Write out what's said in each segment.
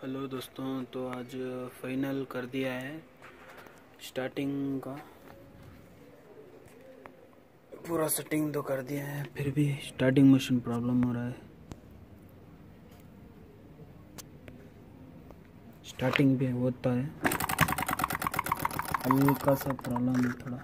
Hello दोस्तों, तो आज फाइनल कर दिया है स्टार्टिंग का, पूरा सेटिंग तो कर दिया है, फिर भी स्टार्टिंग मशीन प्रॉब्लम हो रहा है। स्टार्टिंग भी होता है, हल्का सा प्रॉब्लम है थोड़ा।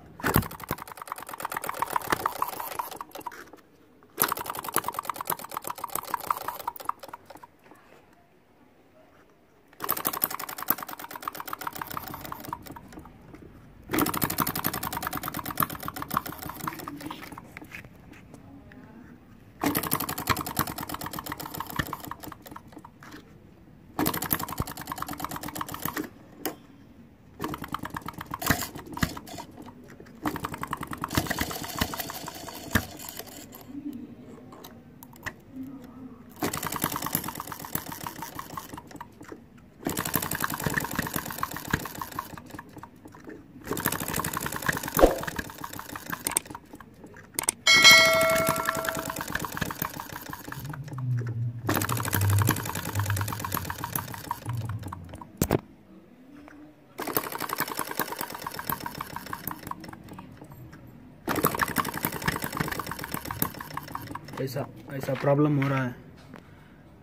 ऐसा प्रॉब्लम हो रहा है।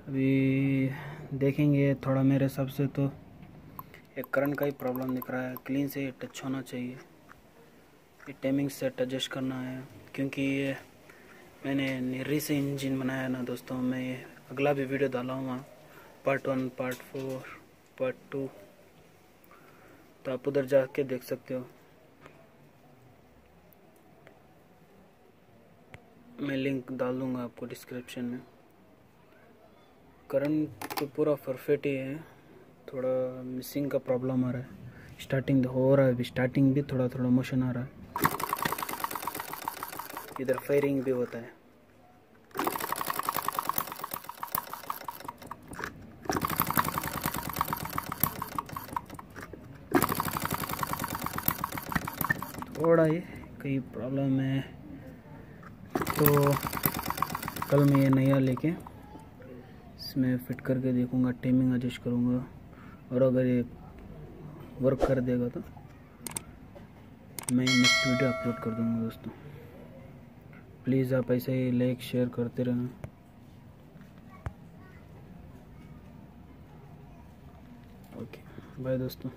अभी देखेंगे, थोड़ा मेरे हिसाब से तो एक करंट का ही प्रॉब्लम दिख रहा है। क्लीन से टच होना चाहिए, ये टाइमिंग सेट एडजस्ट करना है, क्योंकि ये मैंने निर्री से इंजन बनाया ना दोस्तों। मैं अगला भी वीडियो डालूँगा, पार्ट 1, पार्ट 4, पार्ट 2, तो आप उधर जाके देख सकते हो। मैं लिंक डाल दूँगा आपको डिस्क्रिप्शन में। करंट तो पूरा परफेक्ट ही है, थोड़ा मिसिंग का प्रॉब्लम आ रहा है। स्टार्टिंग हो रहा है, अभी स्टार्टिंग भी थोड़ा थोड़ा मोशन आ रहा है। इधर फायरिंग भी होता है। थोड़ा ही कई प्रॉब्लम है, तो कल मैं ये नया लेके इसमें फिट करके देखूंगा, टाइमिंग एडजस्ट करूंगा, और अगर ये वर्क कर देगा तो मैं नेक्स्ट वीडियो अपलोड कर दूंगा दोस्तों। प्लीज़ आप ऐसे ही लाइक शेयर करते रहना। ओके, बाय दोस्तों।